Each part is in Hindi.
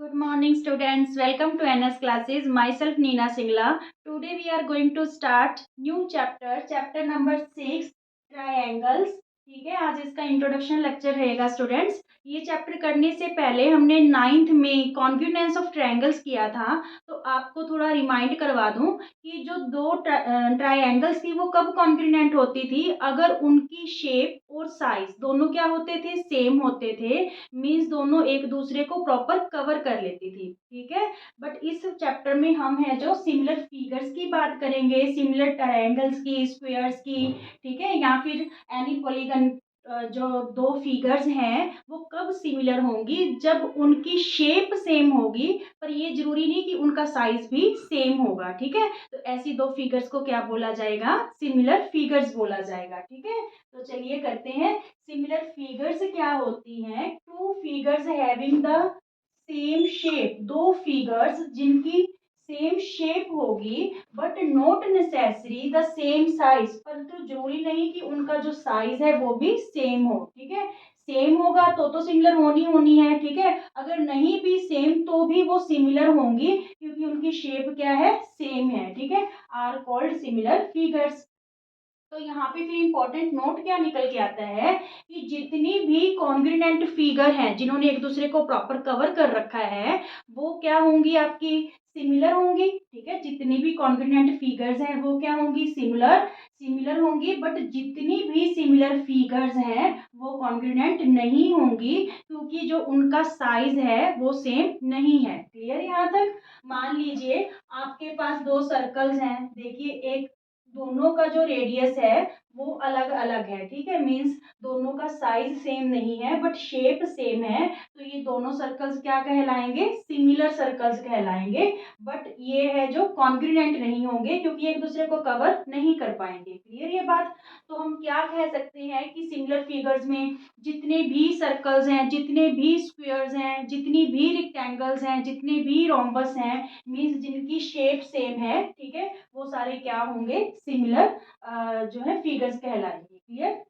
Good morning, students. Welcome to NS classes. Myself Neena Singla. Today we are going to start new chapter number 6, triangles. ठीक है, आज इसका इंट्रोडक्शन लेक्चर रहेगा स्टूडेंट्स। ये चैप्टर करने से पहले हमने 9th में कॉन्ग्रुएंस ऑफ ट्रायंगल्स किया था, तो आपको थोड़ा रिमाइंड करवा दूं कि जो दो ट्रायंगल्स थी वो कब कॉन्ग्रुएंट होती थी, अगर उनकी शेप और साइज दोनों क्या होते थे, सेम होते थे। मीन्स दोनों एक दूसरे को प्रॉपर कवर कर लेती थी। ठीक है, बट इस चैप्टर में हम है जो सिमिलर फिगर्स की बात करेंगे, सिमिलर ट्रायंगल्स की, स्क्वायर्स की। ठीक है, या फिर एनी पॉलीगन, जो दो फिगर्स हैं वो कब सिमिलर होंगी, जब उनकी शेप सेम होगी, पर ये जरूरी नहीं कि उनका साइज भी सेम होगा। ठीक है, तो ऐसी दो फिगर्स को क्या बोला जाएगा, सिमिलर फिगर्स बोला जाएगा। ठीक है, तो चलिए करते हैं। सिमिलर फिगर्स क्या होती हैं, two figures having the same shape, दो फिगर्स जिनकी सेम शेप होगी but not necessary the same size, परंतु जरूरी नहीं कि उनका जो साइज है वो भी सेम हो। ठीक है, सेम होगा तो सिमिलर होनी है। ठीक है, अगर नहीं भी सेम तो भी वो सिमिलर होंगी क्योंकि उनकी शेप क्या है, सेम है। ठीक है, आर कॉल्ड सिमिलर फिगर्स। तो यहाँ पे फिर इंपॉर्टेंट नोट क्या निकल के आता है कि जितनी भी कॉन्ग्रुएंट फिगर हैं जिन्होंने एक दूसरे को प्रॉपर कवर कर रखा है वो क्या होंगी, आपकी सिमिलर होंगी। ठीक है, जितनी भी कॉन्ग्रुएंट फिगर्स हैं वो क्या होंगी, सिमिलर सिमिलर होंगी। बट जितनी भी सिमिलर फिगर्स हैं वो कॉन्ग्रुएंट नहीं होंगी क्योंकि जो उनका साइज है वो सेम नहीं है। क्लियर यहाँ तक। मान लीजिए आपके पास दो सर्कल्स हैं, देखिए एक दोनों का जो रेडियस है वो अलग अलग है। ठीक है, मीन्स दोनों का साइज सेम नहीं है बट शेप सेम है, तो ये दोनों सर्कल्स क्या कहलाएंगे, सिमिलर सर्कल्स कहलाएंगे। बट ये है जो कॉन्ग्रुएंट नहीं होंगे क्योंकि एक दूसरे को कवर नहीं कर पाएंगे। क्लियर ये बात। तो हम क्या कह सकते हैं कि सिमिलर फिगर्स में जितने भी सर्कल्स हैं, जितने भी स्क्वायर्स हैं, जितनी भी रेक्टेंगल्स हैं, जितने भी रोम्बस हैं, मीन्स जिनकी शेप सेम है, ठीक है, वो सारे क्या होंगे, सिमिलर जो है फिगर्स कहलाएंगे। क्लियर।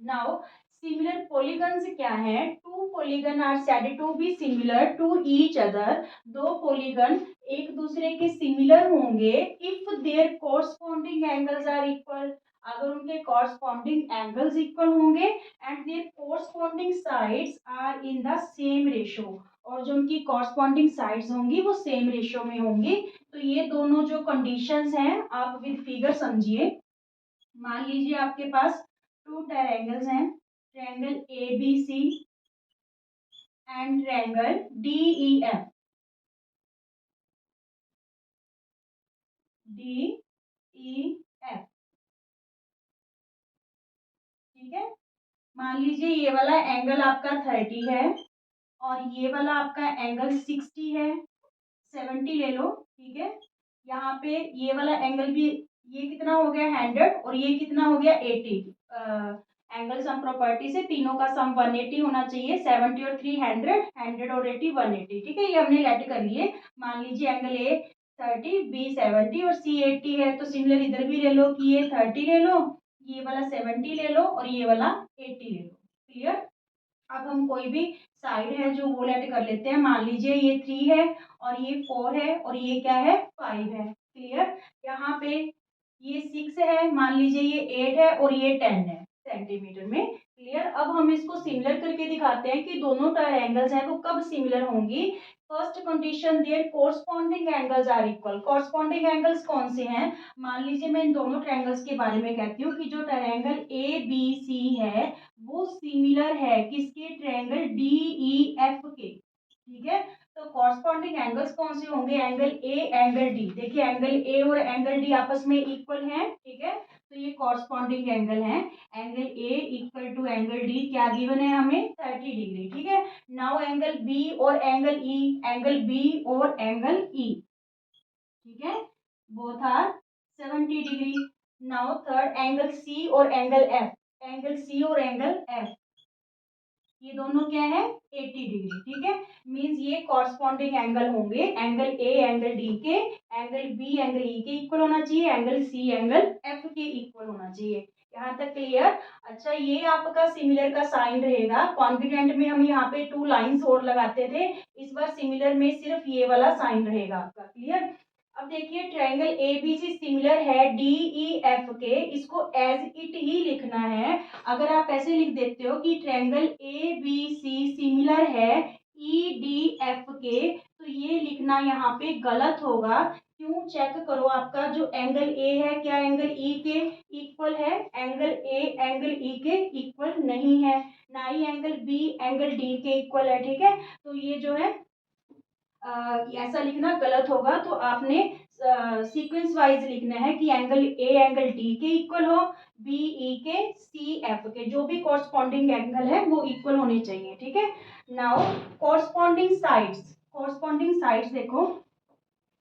नाउ सिमिलर पॉलीगन्स क्या है, two polygon are said to be similar to each other. दो पॉलीगन एक दूसरे के सिमिलर होंगे if their corresponding angles are equal, अगर उनके कॉरस्पॉन्डिंग एंगल्स इक्वल होंगे and their corresponding sides are in the same ratio, और जो उनकी कॉरस्पॉन्डिंग साइड्स होंगी वो सेम रेशो में होंगी। तो ये दोनों जो कंडीशंस हैं आप विद फिगर समझिए। मान लीजिए आपके पास टू ट्रायंगल्स हैं, triangle A B C and triangle D E F, D E F. ठीक है, मान लीजिए ये वाला एंगल आपका 30 है और ये वाला आपका एंगल 60 है, 70 ले लो। ठीक है, यहाँ पे ये वाला एंगल भी, ये कितना हो गया 100 और ये कितना हो गया 80। एंगल सम प्रॉपर्टी से तीनों का सम 180 होना चाहिए, 70 और 3 100, 100 और 80 180। ठीक है, ये हमने लेट कर लिए। मान लीजिए एंगल ए 30, बी 70 और सी 80 है, तो सिमिलर इधर भी ले लो कि ये 30 ले लो, ये वाला 70 ले लो और ये वाला 80 ले लो। क्लियर। अब हम कोई भी साइड है जो वो लेट कर लेते हैं। मान लीजिए ये 3 है और ये 4 है और ये क्या है, 5 है। क्लियर। यहाँ पे ये 6 है, मान लीजिए ये 8 है और ये 10 है सेंटीमीटर में। क्लियर। अब हम इसको सिमिलर करके दिखाते हैं कि दोनों ट्रायंगल्स हैं वो कब सिमिलर होंगी। First condition, their corresponding angles are equal. Corresponding angles कौन से हैं, मान लीजिए मैं इन दोनों ट्रायंगल्स के बारे में कहती हूँ कि जो ट्रायंगल ए बी सी है वो सिमिलर है किसके, ट्रायंगल डी ई एफ के। ठीक है, तो कॉरस्पॉन्डिंग एंगल्स कौन से होंगे, एंगल ए एंगल डी। देखिए एंगल ए और एंगल डी आपस में इक्वल हैं। ठीक है, तो ये कॉरस्पॉन्डिंग एंगल है। Angle A equal to angle D क्या गिवन है हमें, 30 डिग्री। ठीक है, नाउ एंगल बी और एंगल ई, एंगल बी और एंगल ई, ठीक है, both are 70 degree. Now third angle C और एंगल एफ, एंगल सी और एंगल एफ, ये दोनों क्या है, 80 डिग्री। ठीक है, मींस ये कॉरस्पॉन्डिंग एंगल होंगे, एंगल ए एंगल डी के, एंगल बी एंगल ई के इक्वल होना चाहिए, एंगल सी एंगल एफ के इक्वल होना चाहिए। यहाँ तक क्लियर। अच्छा, ये आपका सिमिलर का साइन रहेगा। कॉन्ग्रुएंट में हम यहाँ पे 2 लाइंस और लगाते थे, इस बार सिमिलर में सिर्फ ये वाला साइन रहेगा आपका। क्लियर। अब देखिए ट्रायंगल एबीसी सिमिलर है डी ई एफ के, इसको एज इट ही लिखना है। अगर आप ऐसे लिख देते हो कि triangle A B C similar है ई डी एफ के, तो ये लिखना यहाँ पे गलत होगा। क्यों? चेक करो, आपका जो एंगल ए है क्या एंगल ई के इक्वल है? एंगल ए एंगल ई के इक्वल नहीं है, ना ही एंगल बी एंगल डी के इक्वल है। ठीक है, तो ये जो है ऐसा लिखना गलत होगा। तो आपने सीक्वेंस वाइज लिखना है कि एंगल ए एंगल डी के इक्वल हो, बी ई के, सी एफ के, जो भी कॉरस्पॉन्डिंग एंगल है वो इक्वल होने चाहिए। ठीक है। नाउ कॉरस्पॉन्डिंग साइड्स देखो,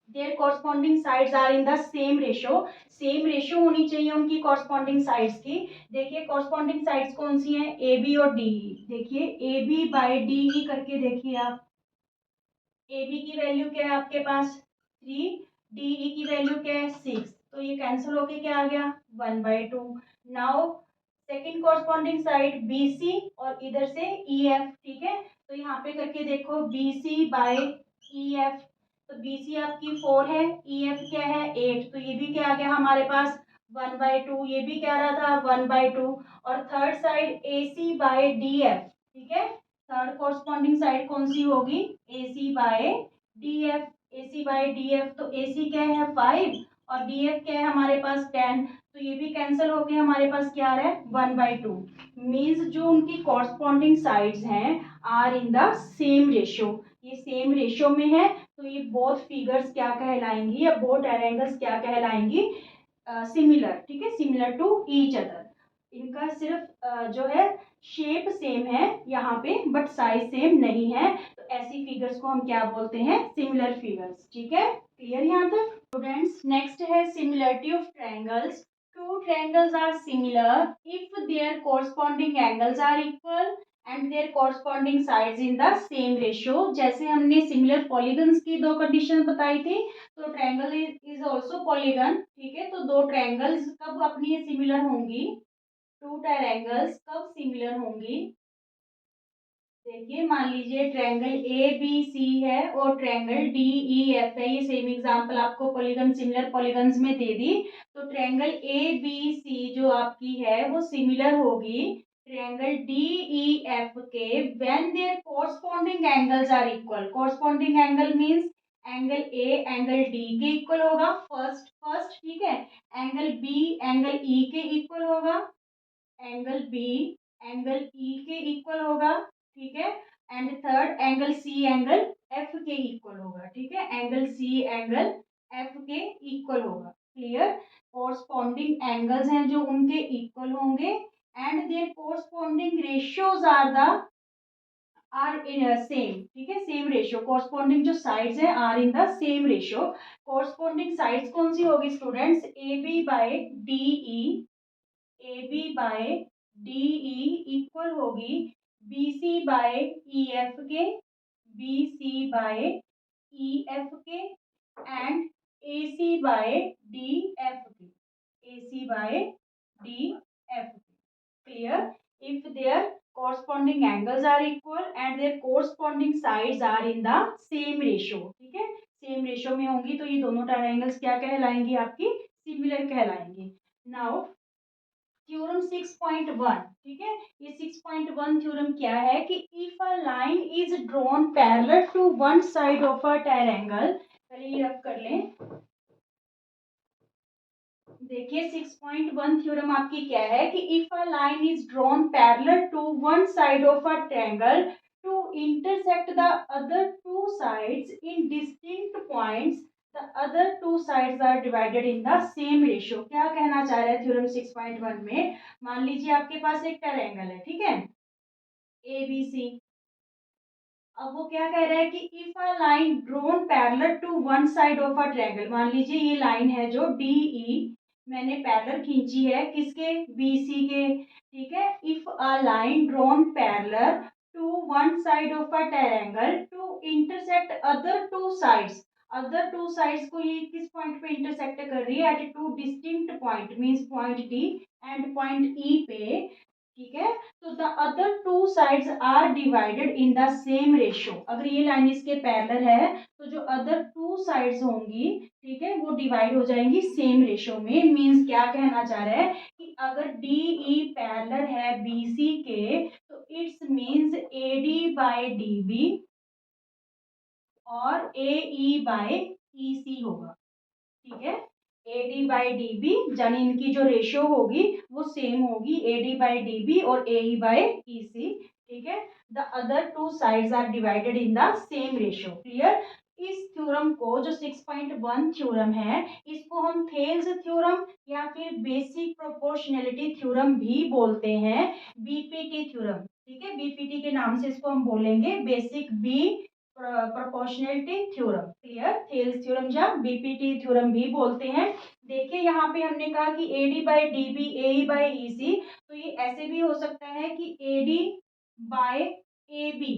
their corresponding sides are in the same ratio होनी चाहिए उनकी कॉरस्पॉन्डिंग साइड्स की। देखिए कॉरस्पॉन्डिंग साइड्स कौन सी हैं? ए बी और डी ई। देखिए A B by D E करके देखिए आप, ए बी की वैल्यू क्या है आपके पास 3, डी ई की वैल्यू क्या है 6, तो ये कैंसिल होके क्या आ गया 1/2। Now second corresponding side B C और इधर से ई एफ। ठीक है, तो यहाँ पे करके देखो B C by E F, तो बी सी आपकी 4 है, ई एफ क्या है 8, तो ये भी क्या आ गया हमारे पास 1/2, ये भी क्या रहा था 1/2। और third side A C by D F. ठीक है, थर्ड कॉरस्पॉन्डिंग साइड कौन सी होगी? A C by D F. A C by D F, तो ए सी क्या है 5 और डी एफ क्या है हमारे पास 10, तो ये भी कैंसिल होके हमारे पास क्या आ रहा है 1/2। मीन्स जो उनकी कॉरस्पॉन्डिंग साइड्स हैं are in the same ratio, ये सेम रेशियो में है, तो ये बोथ फिगर्स क्या कहलाएंगी या बोथ ट्रायंगल्स क्या कहलाएंगी? सिमिलर। ठीक है, सिमिलर टू ईच अदर। इनका सिर्फ जो है शेप सेम है यहाँ पे, बट साइज सेम नहीं है, तो ऐसी फिगर्स को हम क्या बोलते हैं? Similar figures. ठीक है, क्लियर यहाँ तक स्टूडेंट्स। नेक्स्ट है similarity of triangles. Two triangles are similar if their corresponding angles are equal and their corresponding sides in the same ratio. जैसे हमने सिमिलर पॉलीगन्स की 2 कंडीशन बताई थी, तो ट्रायंगल इज आल्सो पॉलीगन। ठीक है, तो 2 ट्रायंगल्स कब अपनी सिमिलर होंगी? 2 ट्रायंगल्स कब सिमिलर होंगी? देखिए मान लीजिए ट्रायंगल ए बी सी है और ट्रायंगल डी ई एफ है, ये सेम एग्जांपल आपको पॉलीगन सिमिलर पॉलीगन्स में दे दी। तो ट्रायंगल ए बी सी जो आपकी है वो सिमिलर होगी ट्रायंगल डी ई एफ के when their corresponding angles are equal. Corresponding angle means angle A angle D के इक्वल होगा फर्स्ट फर्स्ट। ठीक है, एंगल बी एंगल ई के इक्वल होगा, एंगल बी एंगल ई के इक्वल होगा। ठीक है, and third angle C angle F के इक्वल होगा। ठीक है, एंगल सी एंगल एफ के इक्वल होगा। क्लियर। कोरस्पॉन्डिंग एंगल्स हैं जो उनके इक्वल होंगे and their corresponding ratios are in same. ठीक है, सेम रेशियो, कोरस्पॉन्डिंग जो साइड्स हैं are in the same ratio. Corresponding sides कौन सी होगी students? A B by D E, A B by D E equal होगी B C by E F K, B C by E F K and A C by D F K, A C by D F K. Clear. If there corresponding angles are equal and their corresponding sides are in the same ratio। ठीक है, सेम रेशियो में होंगी तो ये दोनों ट्रायंगल्स क्या कहलाएंगी? आपकी सिमिलर कहलाएंगी। Now theorem 6.1। ठीक है, ये 6.1 थ्योरम क्या है कि if a line is drawn parallel to one side of a triangle, पहले ये रब कर लें। देखिए 6.1 थ्योरम आपकी क्या है कि if a line is drawn parallel to one side of a triangle to intersect the other two sides in distinct points, the other two sides are divided in the same ratio। क्या कहना चाह रहा है थ्योरम 6.1 में? मान लीजिए आपके पास एक ट्रायंगल है, ठीक है, ए बी सी। अब वो क्या कह रहा है कि if a line drawn parallel to one side of a triangle, मान लीजिए ये लाइन है जो डी ई मैंने पैरेलल खींची है किसके? बी सी के। ठीक है, if a line drawn parallel to one side of a triangle to intersect other two sides, other two sides को ये किस पॉइंट पे इंटरसेक्ट कर रही है, at two distinct point, means point D and point E पे, ठीक है। तो the other two sides are divided in the same ratio, अगर ये लाइन इसके पैरेलल है तो जो अदर टू साइड्स होंगी, ठीक है, वो डिवाइड हो जाएंगी सेम रेशियो में। मींस क्या कहना चाह रहा है कि अगर डी ई पैरेलल है बी सी के, तो it's means A D by D B और A E by E C होगा, ठीक है। A D by D B, यानी इनकी जो रेशियो होगी वो सेम होगी, A D by D B और A E by E C, ठीक है। The other two sides are divided in the same ratio, clear. इस थ्योरम को, जो 6.1 थ्योरम है, इसको हम थेल्स थ्योरम या फिर बेसिक प्रोपोर्शनैलिटी थ्योरम भी बोलते हैं, बीपीटी थ्योरम, ठीक है। बीपीटी के नाम से इसको हम बोलेंगे, basic B proportionality theorem, clear. Thales theorem या बीपीटी थ्योरम भी बोलते हैं। देखिए यहाँ पे हमने कहा कि A D by D B A E by E C, तो ये ऐसे भी हो सकता है कि A D by A B,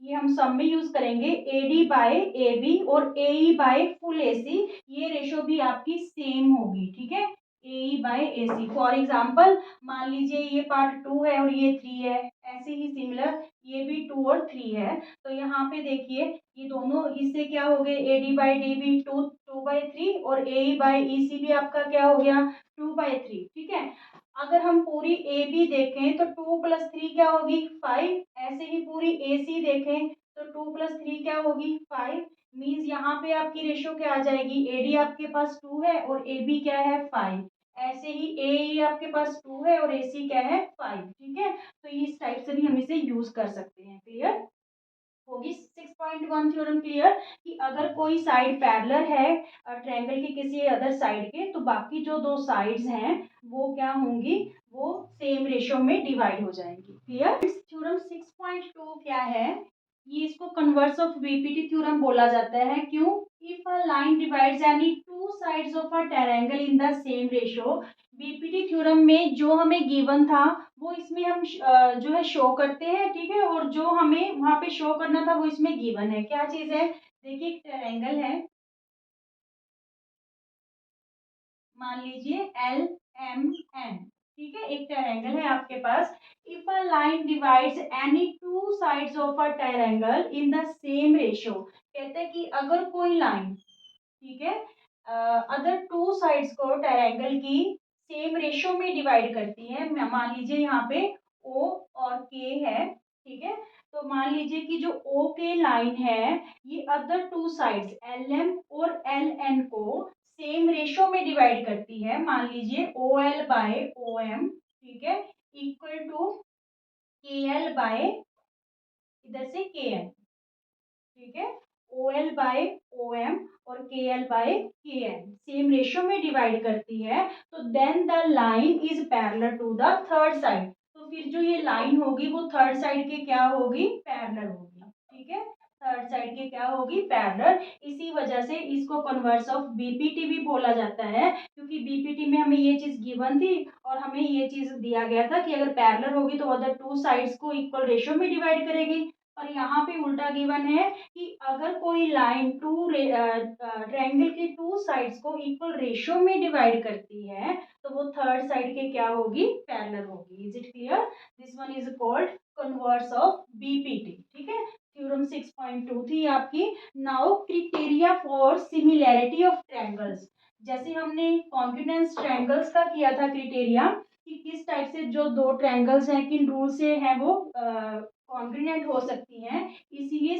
ये हम सब में यूज करेंगे, A D by A B और ए ई बाय फुल ए सी, ये रेशो भी आपकी सेम होगी, ठीक है, A E by A C. For example मान लीजिए ये पार्ट 2 है और ये 3 है, ऐसे ही सिमिलर ये भी 2 और 3 है, तो यहाँ पे देखिए ये दोनों हिस्से क्या हो गए, A D by D B 2/3 और ए ई बाई ई सी भी आपका क्या हो गया 2/3, ठीक है। अगर हम पूरी ए बी देखें तो 2 + 3 क्या होगी 5, ऐसे ही पूरी ए सी देखें तो 2 + 3 क्या होगी 5, मीन्स यहाँ पे आपकी रेशियो क्या आ जाएगी, ए डी आपके पास 2 है और ए बी क्या है 5, ऐसे ही ए ई आपके पास 2 है और ए सी क्या है 5, ठीक है। तो इस टाइप से भी हम इसे यूज कर सकते हैं, क्लियर होगी। 6.1 थ्योरम क्लियर, कि अगर कोई साइड पैरेलल है ट्रायंगल के किसी अदर साइड के, तो बाकी जो दो साइड्स हैं वो क्या होंगी, वो सेम रेशियो में डिवाइड हो जाएंगी, क्लियर। थ्योरम 6.2 क्या है, ये इसको कन्वर्स ऑफ बीपीटी थ्योरम बोला जाता है, क्यों, if a line divides any two sides of a triangle in the same ratio, BPT theorem में जो हमें गिवन था वो इसमें हम जो है शो करते हैं, ठीक है, और जो हमें वहां पे शो करना था वो इसमें गिवन है, क्या चीज है, देखिए एक ट्रायंगल है, मान लीजिए एल एम एन, ठीक है, एक ट्रायंगल है आपके पास। If a line divides any two sides of a triangle in the same ratio, कहते हैं कि अगर कोई लाइन, ठीक है, अदर टू साइड्स को ट्रायंगल की सेम रेशियो में डिवाइड करती है, मान लीजिए यहाँ पे ओ और के है, ठीक है, तो मान लीजिए कि जो ओ के लाइन है ये other two sides L M और एल एन को सेम रेशियो में डिवाइड करती है, मान लीजिए O L by O M, ठीक है, equal to K L by इधर से के एन, ठीक है, O L by O M और K L by K N same ratio में डिवाइड करती है, तो then the line is parallel to the third side, तो फिर जो ये लाइन होगी वो थर्ड साइड के क्या होगी पैरेलल होगी, ठीक है, थर्ड साइड के क्या होगी पैरेलल। इसी वजह से इसको कन्वर्स ऑफ बीपीटी भी बोला जाता है, क्योंकि बीपीटी में हमें ये चीज गिवन थी और हमें ये चीज दिया गया था कि अगर पैरेलल होगी तो अदर टू साइड्स को इक्वल रेशियो में डिवाइड करेगी, और यहाँ पे उल्टा गिवन है कि अगर कोई लाइन ट्रायंगल के टू साइड्स को इक्वल रेशियो में डिवाइड करती है तो वो थर्ड साइड के क्या होगी पैरेलल होगी, is it clear, this one is called converse of BPT, ठीक है। थ्योरम 6.2 थी आपकी। Now criteria for similarity of triangles, जैसे हमने कॉन्ग्रुएंस ट्रायंगल्स का किया था क्राइटेरिया कि किस टाइप से जो दो ट्रायंगल्स हैं किन रूल से हैं वो कॉन्ग्रुएंट हो सकती हैं, इसीलिए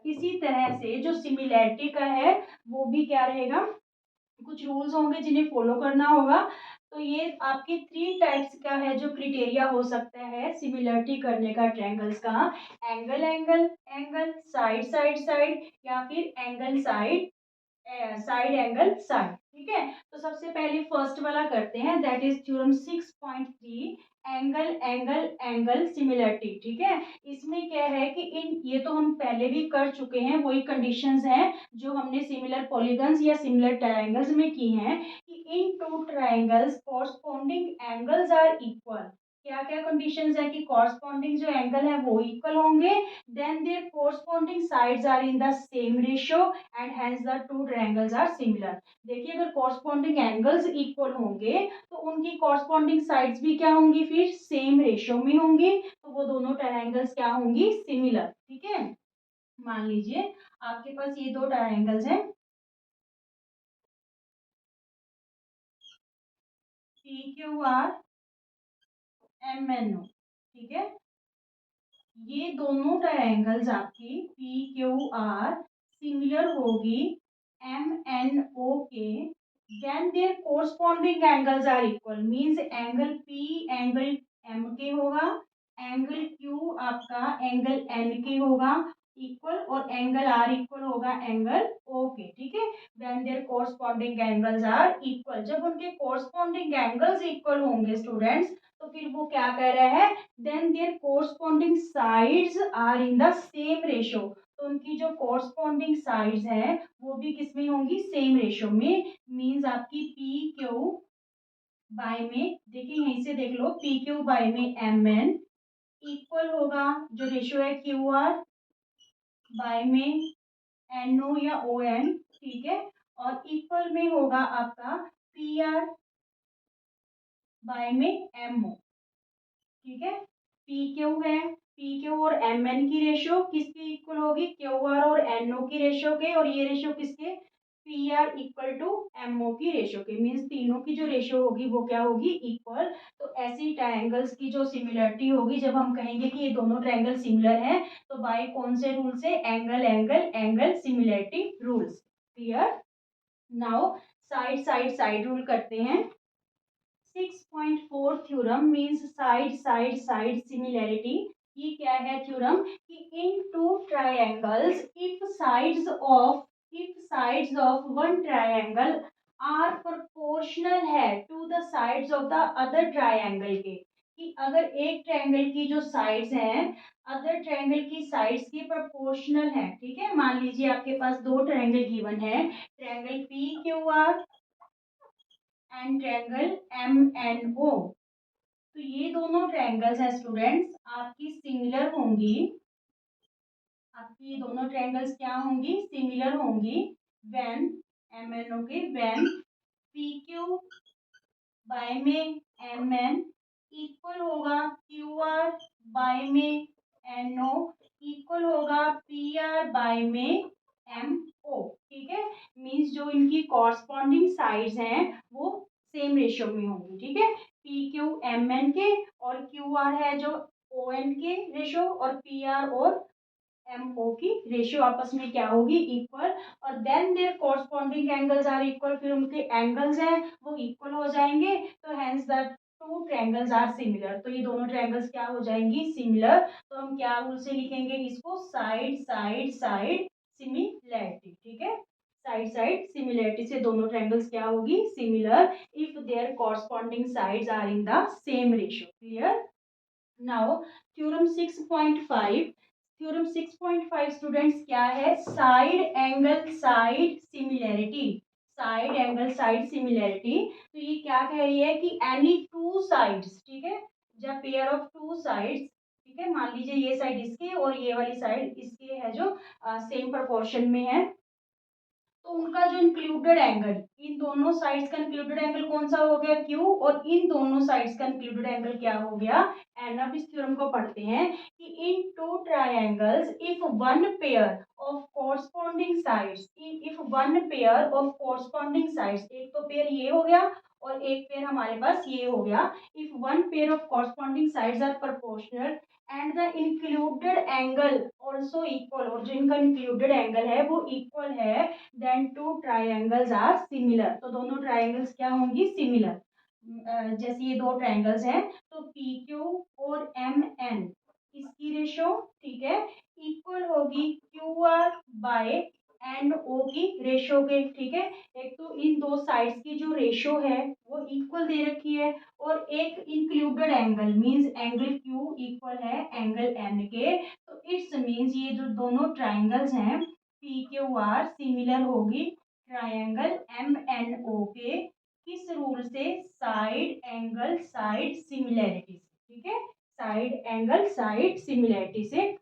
इसी तरह से जो सिमिलैरिटी का है वो भी क्या रहेगा, कुछ रूल्स होंगे जिन्हें फॉलो करना होगा। तो ये आपके 3 टाइप्स का है जो क्राइटेरिया हो सकता है सिमिलरिटी करने का ट्रायंगल्स का, angle angle angle, side side side या फिर angle side side angle side, ठीक है। तो सबसे पहले फर्स्ट वाला करते हैं, that is theorem 6.3 angle angle angle similarity, ठीक है। इसमें क्या है कि इन ये तो हम पहले भी कर चुके हैं, वही कंडीशंस हैं जो हमने सिमिलर पॉलीगन्स या सिमिलर ट्रायंगल्स में की हैं, कि in two triangles corresponding angles are equal, क्या क्या कंडीशंस है कि कॉरस्पॉन्डिंग जो एंगल है वो इक्वल होंगे, then their corresponding sides are in the same ratio and hence the two triangles are similar. देखिए अगर कॉरस्पॉन्डिंग एंगल्स इक्वल होंगे तो उनकी कॉरस्पॉन्डिंग साइड्स भी क्या होंगी, फिर सेम रेशियो में होंगी, तो वो दोनों ट्रायंगल्स क्या होंगी, सिमिलर। ठीक है, मान लीजिए आपके पास ये दो ट्रायंगल्स हैं, P Q R M N O. ठीक है, ये दोनों ट्रायंगल्स आपकी पी क्यू आर सिमिलर होगी एम एन ओ के, then their corresponding angles are equal, means angle P angle M के होगा, एंगल क्यू आपका एंगल एन के होगा इक्वल, और एंगल आर इक्वल होगा एंगल ओ के। ठीक है, when their corresponding angles are equal, जब उनके कोरस्पॉन्डिंग एंगल्स इक्वल होंगे स्टूडेंट्स, तो फिर वो क्या कह रहा है, then their corresponding sides are in the same ratio, तो उनकी जो corresponding sides है वो भी किसमें होंगी, सेम रेशियो में। मींस आपकी पी क्यू बाय में, देखिए यहीं से देख लो, पी क्यू बाय में एम एन इक्वल होगा जो रेशियो है क्यू आर बाय में एन ओ या ओ एन। ठीक है, और इक्वल में होगा आपका पी आर बाय में एम ओ। ठीक है, पी क्यू है, पी क्यू और एम एन की रेशियो किसकी इक्वल होगी, क्यू आर और एन ओ की रेशियो के, और ये रेशियो किसके, P R equal to M O की रेशियो के, मीन्स तीनों की जो रेशियो होगी वो क्या होगी, इक्वल। तो ऐसी ट्रायंगल्स की जो सिमिलरिटी होगी, जब हम कहेंगे कि ये दोनों ट्रायंगल सिमिलर हैं, तो बाय कौन से रूल से, angle angle angle similarity rules. Clear, now side side side rule करते हैं। 6.4 theorem means side side side similarity. ये क्या है थ्योरम, कि in two triangles if sides of one triangle are proportional है to the sides of the other triangle के, कि अगर एक ट्रायंगल की जो साइड्स हैं अदर ट्रायंगल की साइड्स के प्रोपोर्शनल है। ठीक है, मान लीजिए आपके पास दो ट्रायंगल गिवन है, triangle P Q R and triangle M N O. तो ये दोनों ट्रायंगल्स हैं स्टूडेंट्स, आपकी सिमिलर होंगी, आपकी ये दोनों ट्रायंगल्स क्या होंगी, सिमिलर होंगी व्हेन एम एन ओ के, व्हेन पी क्यू बाय में एम एन इक्वल होगा क्यू आर बाय में एन ओ इक्वल होगा पी आर बाय में एम ओ। ठीक है, मीन्स जो इनकी कॉरस्पॉन्डिंग साइड्स हैं वो सेम रेशियो में होंगी। ठीक है, पी क्यू एम एन के और क्यू आर है जो ओ एन के रेशियो, और पी आर और एम ओ की रेशियो आपस में क्या होगी, इक्वल, और then their corresponding angles are equal, फिर उनके एंगल्स हैं वो इक्वल हो जाएंगे, तो hence the two triangles are similar, तो ये दोनों ट्रायंगल्स क्या हो जाएंगी, सिमिलर। तो हम क्या रूल से लिखेंगे इसको, साइड साइड साइड सिमिलैरिटी। ठीक है, साइड साइड सिमिलैरिटी से दोनों ट्रायंगल्स क्या होगी, similar, if their corresponding sides are in the same ratio. Clear, now theorem 6.5, theorem 6.5 students क्या है, side angle side similarity, side angle side similarity. तो ये क्या कह रही है कि एनी टू साइड्स, ठीक है, जब पेयर ऑफ टू साइड्स, ठीक है, मान लीजिए ये साइड इसके और ये वाली साइड इसके है जो सेम प्रोपोर्शन में है, तो उनका जो इंक्लूडेड एंगल, इन दोनों साइड्स का इंक्लूडेड एंगल कौन सा हो गया, क्यू, और इन दोनों साइड्स का इंक्लूडेड एंगल क्या हो गया, एन। अब इस थ्योरम को पढ़ते हैं कि in two triangles if one pair of corresponding sides, if one pair of corresponding sides, एक तो पेयर ये हो गया और एक पेयर हमारे पास ये हो गया, if one pair of corresponding sides are proportional and the included angle also equal, और जो इनका इंक्लूडेड एंगल है वो इक्वल है, then two triangles are similar, तो दोनों ट्रायंगल्स क्या होंगी, सिमिलर। जैसे ये दो ट्रायंगल्स हैं, तो पी क्यू और एम एन इसकी रेशो, ठीक है, इक्वल होगी Q R by N O की रेशो के। ठीक है, एक तो इन दो साइड्स की जो रेशो है वो इक्वल दे रखी है, और एक included angle means angle Q equal है एंगल एन के, तो इट्स मींस ये जो दोनों ट्रायंगल्स हैं पी क्यू आर सिमिलर होगी ट्रायंगल एम एन ओ के, किस रूल से, साइड एंगल साइड सिमिलैरिटी से। ठीक है, साइड एंगल साइड सिमिलैरिटी से।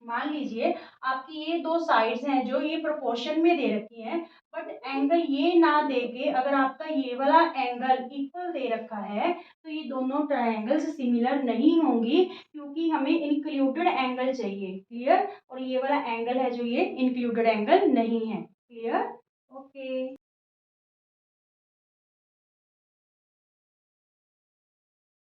मान लीजिए आपकी ये दो साइड्स हैं जो ये प्रोपोर्शन में दे रखी हैं, बट एंगल ये ना दे के अगर आपका ये वाला एंगल इक्वल दे रखा है तो ये दोनों ट्रायंगल्स सिमिलर नहीं होंगी, क्योंकि हमें इंक्लूडेड एंगल चाहिए। क्लियर? और ये वाला एंगल है जो ये इंक्लूडेड एंगल नहीं है। क्लियर? ओके।